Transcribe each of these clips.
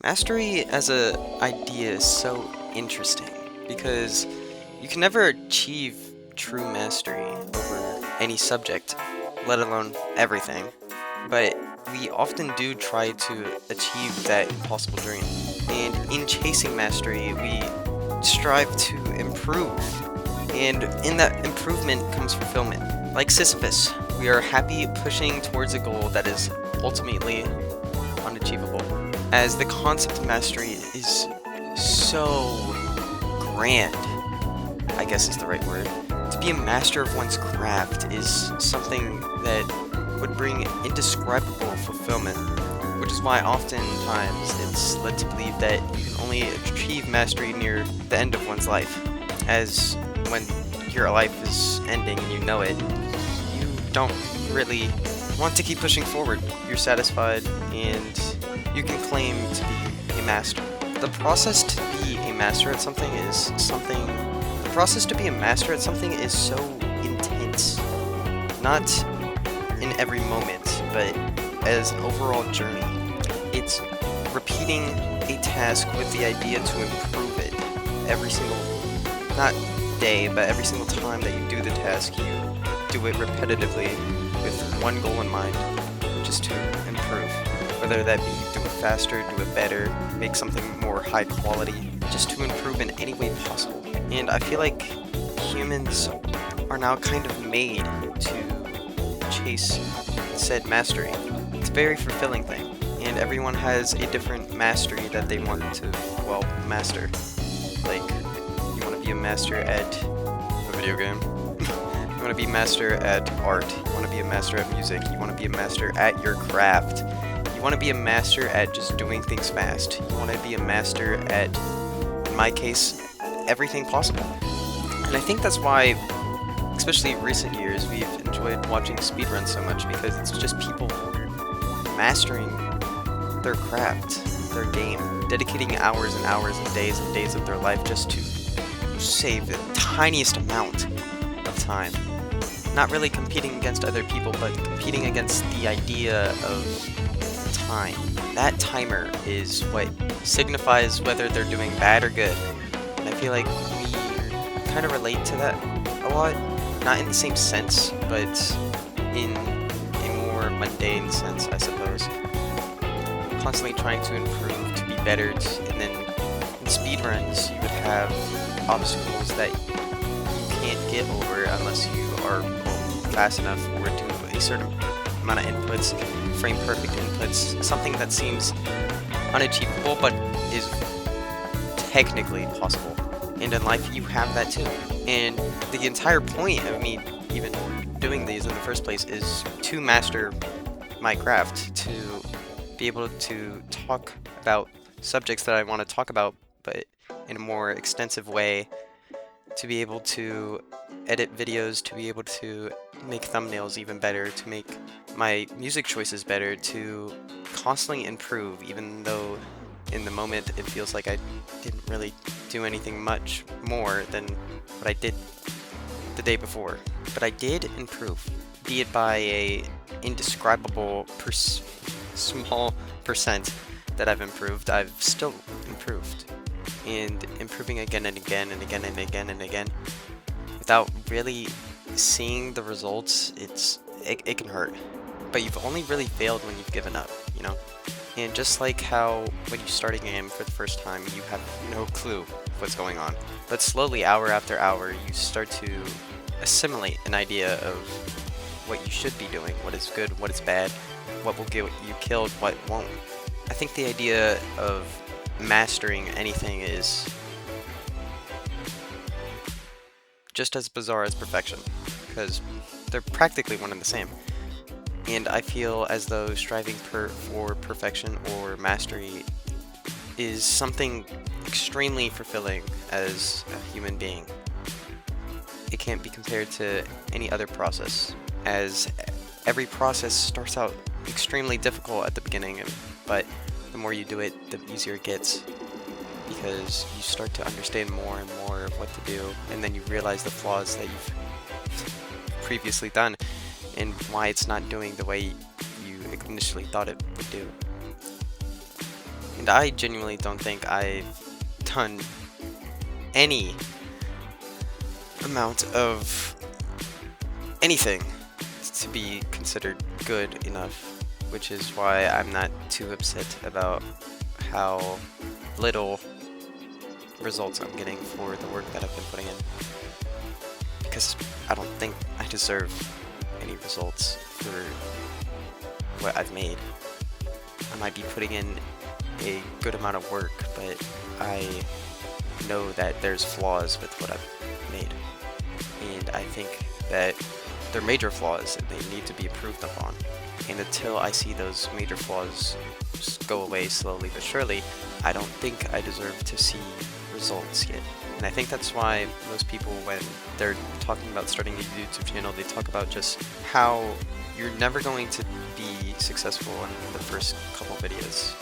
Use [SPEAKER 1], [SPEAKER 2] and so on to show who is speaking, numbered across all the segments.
[SPEAKER 1] Mastery as a idea is so interesting because you can never achieve true mastery over any subject, let alone everything. But we often do try to achieve that impossible dream. And in chasing mastery, we strive to improve. And in that improvement comes fulfillment. Like Sisyphus, we are happy pushing towards a goal that is ultimately unachievable. As the concept of mastery is so grand, I guess is the right word. To be a master of one's craft is something that would bring indescribable fulfillment, which is why oftentimes it's led to believe that you can only achieve mastery near the end of one's life, as when your life is ending and you know it, you don't really want to keep pushing forward. You're satisfied and you can claim to be a master. The process to be a master at something is so intense. Not in every moment, but as an overall journey. It's repeating a task with the idea to improve it every single, not day, but every single time that you do the task, you do it repetitively with one goal in mind, which is to improve. Whether that be do it faster, do it better, make something more high quality, just to improve in any way possible. And I feel like humans are now kind of made to chase said mastery. It's a very fulfilling thing, and everyone has a different mastery that they want to, well, master. Like, you want to be a master at a video game. You want to be a master at art. You want to be a master at music. You want to be a master at your craft. You want to be a master at just doing things fast. You want to be a master at, in my case, everything possible. And I think that's why, especially in recent years, we've enjoyed watching speedruns so much, because it's just people mastering their craft, their game, dedicating hours and hours and days of their life just to save the tiniest amount of time. Not really competing against other people, but competing against the idea of time. That timer is what signifies whether they're doing bad or good. And I feel like we kind of relate to that a lot. Not in the same sense, but in a more mundane sense, I suppose. Constantly trying to improve, to be better, and then in speedruns you would have obstacles that you can't get over unless you are fast enough or do a certain amount of inputs, frame perfect inputs, something that seems unachievable but is technically possible. And in life you have that too. And the entire point of me even doing these in the first place is to master my craft, to be able to talk about subjects that I want to talk about, but in a more extensive way, to be able to edit videos, to be able to make thumbnails even better, to make my music choices better, to constantly improve, even though in the moment it feels like I didn't really do anything much more than what I did the day before. But I did improve, be it by a indescribable small percent that I've improved. I've still improved, and improving again and again and again and again and again without really seeing the results, it can hurt. But you've only really failed when you've given up, you know? And just like how when you start a game for the first time, you have no clue what's going on. But slowly, hour after hour, you start to assimilate an idea of what you should be doing, what is good, what is bad, what will get you killed, what won't. I think the idea of mastering anything is just as bizarre as perfection, because they're practically one and the same. And I feel as though striving for perfection or mastery is something extremely fulfilling as a human being. It can't be compared to any other process, as every process starts out extremely difficult at the beginning, but the more you do it, the easier it gets, because you start to understand more and more of what to do, and then you realize the flaws that you've previously done and why it's not doing the way you initially thought it would do. And I genuinely don't think I've done any amount of anything to be considered good enough, which is why I'm not too upset about how little results I'm getting for the work that I've been putting in, because I don't think I deserve any results for what I've made. I might be putting in a good amount of work, but I know that there's flaws with what I've made, and I think that they're major flaws and they need to be improved upon. And until I see those major flaws just go away slowly but surely, I don't think I deserve to see results yet. And I think that's why most people, when they're talking about starting a YouTube channel, they talk about just how you're never going to be successful in the first couple videos.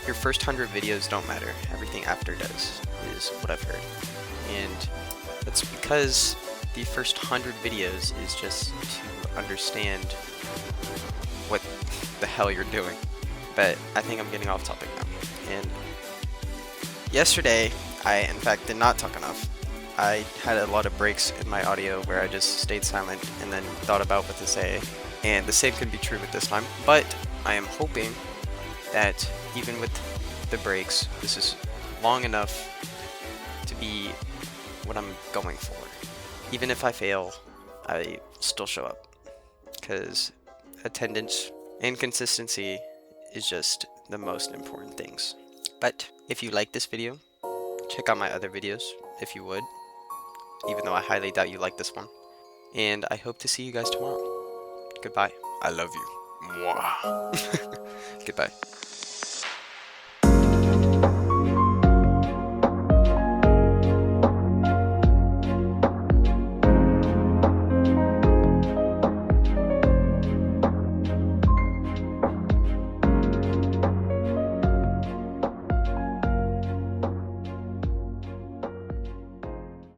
[SPEAKER 1] Your first 100 videos don't matter. Everything after does, is what I've heard. And that's because the first 100 videos is just to understand what the hell you're doing. But I think I'm getting off topic now. And yesterday, I in fact did not talk enough. I had a lot of breaks in my audio where I just stayed silent and then thought about what to say. And the same can be true with this time. But I am hoping that even with the breaks, this is long enough to be what I'm going for. Even if I fail, I still show up, because attendance and consistency is just the most important things. But if you like this video, check out my other videos if you would, even though I highly doubt you like this one. And I hope to see you guys tomorrow. Goodbye. I love you. Mwah. Goodbye.